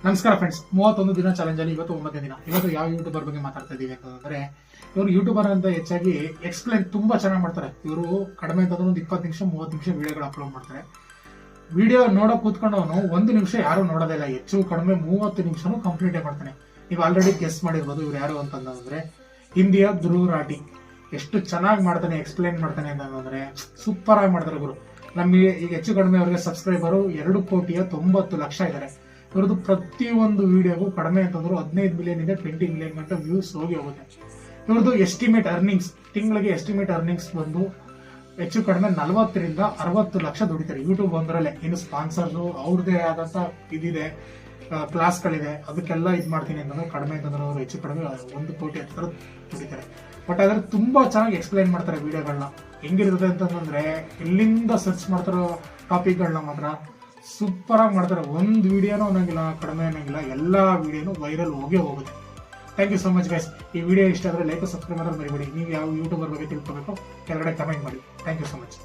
ನಮಸ್ಕಾರ ಫ್ರೆಂಡ್ಸ್, 31 ದಿನ ಚಾಲೆಂಜ್ ಅಲ್ಲಿ ಇವತ್ತು 9ನೇ ದಿನ. ಇವತ್ತು ಯಾವ ಯೂಟ್ಯೂಬರ್ ಬಗ್ಗೆ ಮಾತಾಡ್ತಾ ಇದೀವಿ ಅಂತಂದ್ರೆ, ಇವರು ಯೂಟ್ಯೂಬರ್ ಅಂತ ಹೆಚ್ಚಾಗಿ ಎಕ್ಸ್ಪ್ಲೈನ್ ತುಂಬಾ ಚೆನ್ನಾಗಿ ಮಾಡ್ತಾರೆ. ಇವರು ಕಡಿಮೆ ಅಂತಂದ್ರೆ ಒಂದು 20 ನಿಮಿಷ 30 ನಿಮಿಷ ವಿಡಿಯೋಗಳು ಅಪ್ಲೋಡ್ ಮಾಡ್ತಾರೆ. ವಿಡಿಯೋ ನೋಡೋ ಕೂತ್ಕೊಂಡವನು 1 ನಿಮಿಷ ಯಾರು ನೋಡೋದಿಲ್ಲ, ಹೆಚ್ಚು ಕಡಿಮೆ 30 ನಿಮಿಷನೂ ಕಂಪ್ಲೀಟ್ ಮಾಡ್ತಾನೆ. ನೀವು ಆಲ್ರೆಡಿ ಗೆಸ್ ಮಾಡಿರ್ಬೋದು ಇವ್ರು ಯಾರು ಅಂತಂದ್ರೆ ಹಿಂದಿಯ ಧ್ರುವ್ ರಾಠಿ. ಎಷ್ಟು ಚೆನ್ನಾಗಿ ಮಾಡ್ತಾನೆ, ಎಕ್ಸ್ಪ್ಲೈನ್ ಮಾಡ್ತಾನೆ ಅಂತಂದ್ರೆ ಸೂಪರ್ ಆಗಿ ಮಾಡ್ತಾರೆ ಗುರು. ನಮಗೆ ಈಗ ಹೆಚ್ಚು ಕಡಿಮೆ ಅವರಿಗೆ ಸಬ್ಸ್ಕ್ರೈಬರು 2,90,00,000 ಇದ್ದಾರೆ. ಇವ್ರದ್ದು ಪ್ರತಿಯೊಂದು ವಿಡಿಯೋಗೂ ಕಡಿಮೆ ಅಂತಂದ್ರು 15 ಮಿಲಿಯನ್ ಇಂದ 20 ಮಿಲಿಯನ್ ಗಂಟೆ ವ್ಯೂಸ್ ಹೋಗಿ ಹೋಗುತ್ತೆ. ಇವ್ರದ್ದು ಎಸ್ಟಿಮೇಟ್ ಅರ್ನಿಂಗ್ಸ್, ತಿಂಗಳಿಗೆ ಎಸ್ಟಿಮೇಟ್ ಅರ್ನಿಂಗ್ಸ್ ಬಂದು ಹೆಚ್ಚು ಕಡಿಮೆ 40 ರಿಂದ 60 ಲಕ್ಷ ದುಡಿತಾರೆ ಯೂಟ್ಯೂಬ್ ಒಂದರಲ್ಲೇ. ಇನ್ನು ಸ್ಪಾನ್ಸರ್ಸ್ ಅವ್ರದೇ ಆದಂತ ಇದಿದೆ, ಕ್ಲಾಸ್ಗಳಿದೆ, ಅದಕ್ಕೆಲ್ಲ ಇದು ಮಾಡ್ತೀನಿ ಅಂತಂದ್ರೆ ಕಡಿಮೆ ಅಂತಂದ್ರೆ ಅವರು ಹೆಚ್ಚು ಕಡಿಮೆ 1 ಕೋಟಿ ಹತ್ತಿರ ದುಡಿತಾರೆ. ಬಟ್ ಆದ್ರೆ ತುಂಬಾ ಚೆನ್ನಾಗಿ ಎಕ್ಸ್ಪ್ಲೈನ್ ಮಾಡ್ತಾರೆ ವಿಡಿಯೋಗಳನ್ನ. ಹೆಂಗಿರ್ತದೆ ಅಂತಂದ್ರೆ ಎಲ್ಲಿಂದ ಸರ್ಚ್ ಮಾಡ್ತಾರೋ ಟಾಪಿಕ್ಗಳನ್ನ ಮಾತ್ರ ಸೂಪರ್ ಆಗಿ ಮಾಡ್ತಾರೆ. ಒಂದು ವಿಡಿಯೋನೂ ಅನ್ನಂಗಿಲ್ಲ, ಕಡಿಮೆ ಅನ್ನಂಗಿಲ್ಲ, ಎಲ್ಲಾ ವಿಡಿಯೋನು ವೈರಲ್ ಹೋಗೇ ಹೋಗುತ್ತೆ. Thank you so much guys. ಈ ವಿಡಿಯೋ ಇಷ್ಟ ಆದರೆ ಲೈಕ್ ಸಬ್ಸ್ಕ್ರೈಬ್ ಮಾಡೋದು ಮರಿಬೇಡಿ. ನೀವು ಯಾವ ಯೂಟ್ಯೂಬರ್ ಬಗ್ಗೆ ತಿಳ್ಕೋಬೇಕು ಕೆಳಗಡೆ ಕಮೆಂಟ್ ಮಾಡಿ. Thank you so much.